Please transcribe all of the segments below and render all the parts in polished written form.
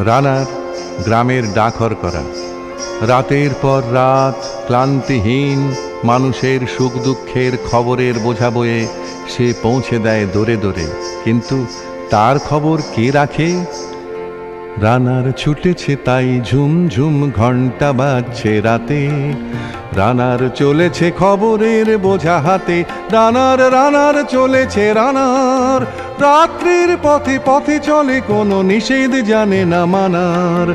রানার গ্রামের ডাকর করা। রাতের পর রাত ক্লান্তিহীন মানুষের সুখ দুঃখের খবরের বোঝা বয়ে সে পৌঁছে দেয় দোরে দোরে, কিন্তু তার খবর কে রাখে? রানার ছুটেছে তাই ঝুম ঝুম ঘন্টা বাজছে রাতে, রানার চলেছে খবরের বোঝা হাতে। রানার রানার চলেছে রানার, রাত্রির পথে পথে চলে, কোনো নিষেধ জানে না মানার।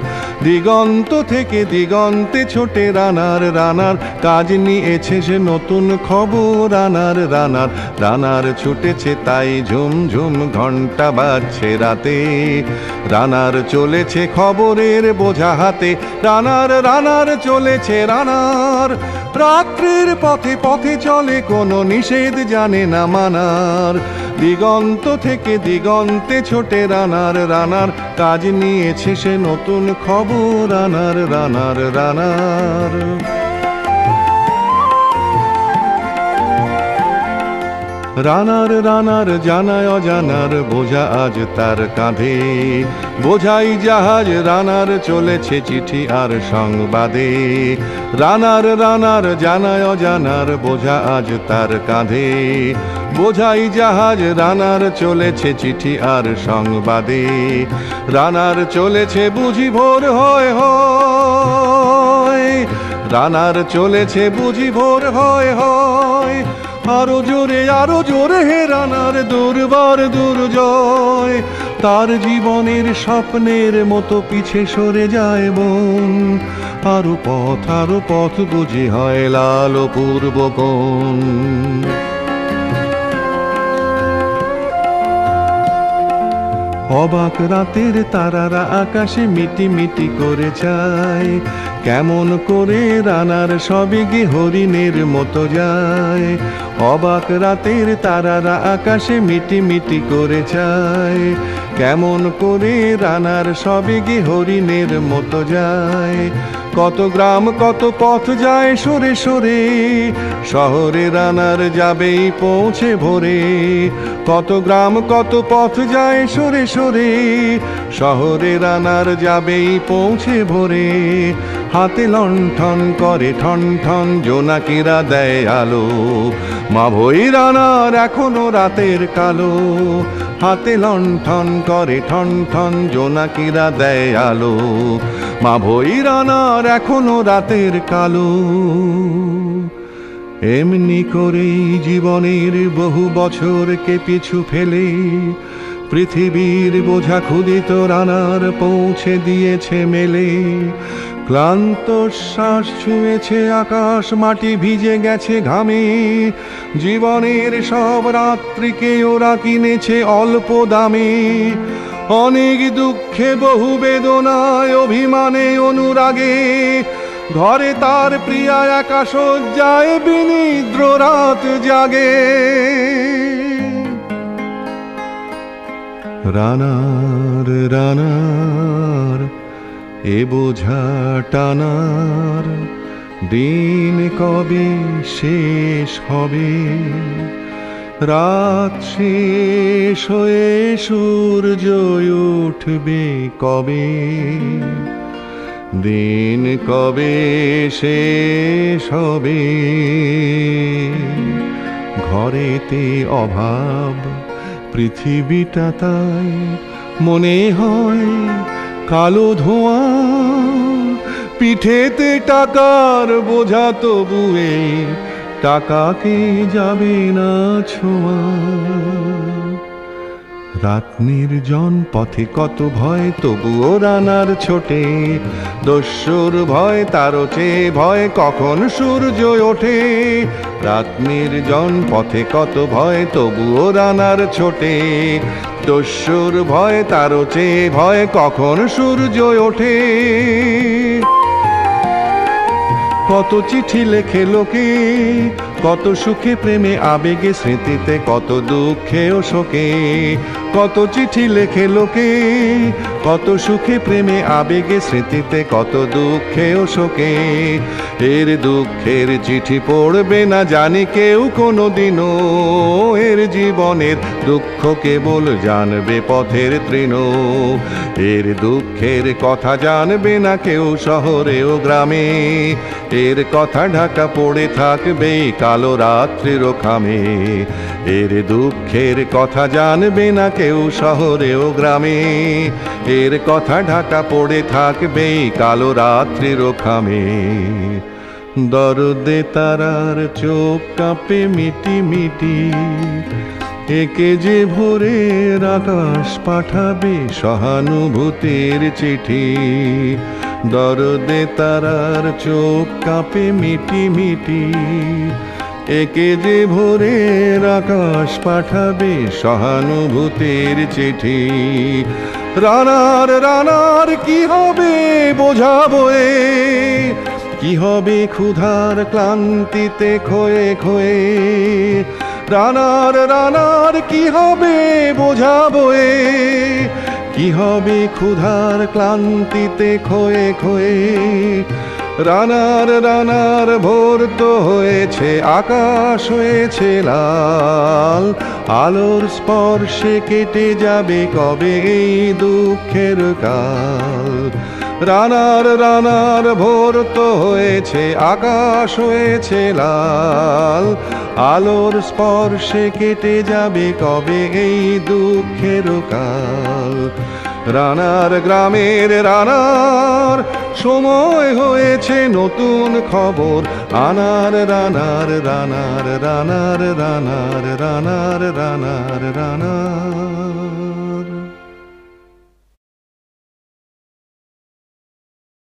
দিগন্ত থেকে দিগন্তে ছোটে রানার, রানার কাজ নিয়েছে সে নতুন খবর। রানার রানার রানার ছুটেছে তাই ঝুম ঝুম ঘন্টা বাজছে রাতে, রানার চলেছে খবরের বোঝা হাতে। রানার রানার চলেছে রানার, রাত্রির পথে পথে চলে, কোনো নিষেধ জানে না মানার। দিগন্ত থেকে দিগন্তে ছোটে রানার, রানার কাজ নিয়েছে সে নতুন খবর। রানার রানার রানার রানার রানার জানায় অজানার বোঝা আজ তার কাঁধে, বোঝাই জাহাজ রানার চলেছে চিঠি আর সংবাদে। রানার রানার জানায় অজানার বোঝা আজ তার কাঁধে, বোঝাই জাহাজ রানার চলেছে চিঠি আর সংবাদে। রানার চলেছে বুঝি ভোর হয় হয়, রানার চলেছে বুঝি ভোর হয় হয়। আরো জোরে হে রানার দুর্বার দুর্জয়, তার জীবনের স্বপ্নের মতো পিছে সরে যায় বন। আরো পথ বুঝি হয় লাল পূর্ব কোণ। অবাক রাতের তারারা আকাশে মিটি মিটি করে চায়, কেমন করে রানার সবে গে হরিণের মতো যায়। অবাক রাতের তারারা আকাশে মিটি মিটি করে চায়, কেমন করে রানার সবে গে হরিণের মতো যায়। কত গ্রাম কত পথ যায় সরে সরে, শহরে রানার যাবেই পৌঁছে ভোরে। কত গ্রাম কত পথ যায় সরে সরে, শহরে রানার যাবেই পৌঁছে ভোরে। হাতে লণ্ঠন করে ঠন ঠন জোনাকিরা দেয় আলো, মা ভই রানার এখনো রাতের কালো। হাতে লণ্ঠন করে ঠন ঠন জোনাকিরা দেয় আলো, মা ভই রানার এখনো রাতের কালো। এমনি করেই জীবনের বহু বছরকে পিছু ফেলে পৃথিবীর বোঝা ক্ষুদিত রানার পৌঁছে দিয়েছে মেলে। ক্লান্ত শ্বাস ছুঁয়েছে আকাশ, মাটি ভিজে গেছে ঘামে। জীবনের সব রাত্রিকে ওরা কিনেছে অল্প দামে। অনেক দুঃখে বহু বেদনায় অভিমানে অনুরাগে, ঘরে তার প্রিয়া একা শয্যায় বিনিদ্র রাত জাগে। রানার রানার এ বোঝা টানার দিন কবে শেষ হবে? রাত শেষ হয়ে সূর্য উঠবে কবে? দিন কবে শেষ হবে? ঘরেতে অভাব পৃথিবীটা তাই মনে হয় কালো ধোঁয়া। পিঠেতে টাকার বোঝা তবুয়ে টাকাকে যাবে না ছোঁয়া। রাত নির্জন পথে কত ভয় তবুও রানার ছোটে। দস্যুর ভয় তারও চেয়ে ভয় কখন সূর্য ওঠে। রাত নির্জন পথে কত ভয় তবুও রানার ছোটে। দস্যুর ভয় তারও চেয়ে ভয় কখন সূর্য ওঠে। কত চিঠি লেখে লোকে, কত সুখে প্রেমে আবেগে স্মৃতিতে, কত দুঃখে ও শোকে। কত চিঠি লেখে লোকে, কত সুখে প্রেমে আবেগে স্মৃতিতে, কত দুঃখে ও শোকে। এর দুঃখের চিঠি পড়বে না জানি কেউ কোনোদিনও, এর জীবনের দুঃখ কেবল জানবে পথের তৃণ। এর দুঃখের কথা জানবে না কেউ শহরে ও গ্রামে, এর কথা ঢাকা পড়ে থাকবে কালো রাত্রির খামে। এর দুঃখের কথা জানবে না কেউ শহরে ও গ্রামে, এর কথা ঢাকা পড়ে থাকবে কালো রাত্রির খামে। দরদে তারার চোখ কাঁপে মিটি মিটি, একে যে ভোরের আকাশ পাঠাবে সহানুভূতির চিঠি। দরদে তারার চোখ কাঁপে মিটি মিটি, একে যে ভোরের আকাশ পাঠাবে সহানুভূতির চিঠি। রানার রানার কি হবে বোঝাবো এ, কি হবে ক্ষুধার ক্লান্তিতে খয়ে খয়ে। রানার রানার কি হবে বোঝাবো এ, কি হবে ক্ষুধার ক্লান্তিতে খয়ে খয়ে। রানার রানার ভোর তো হয়েছে, আকাশ হয়েছে লাল, আলোর স্পর্শে কেটে যাবে কবে এই দুঃখের কাল। রানার রানার ভোর তো হয়েছে, আকাশ হয়েছে লাল, আলোর স্পর্শে কেটে যাবে কবে এই দুঃখের কাল। রানার গ্রামের রানার সময় হয়েছে নতুন খবর আনার। রানার রানার রানার রানার রানার রানার রানার।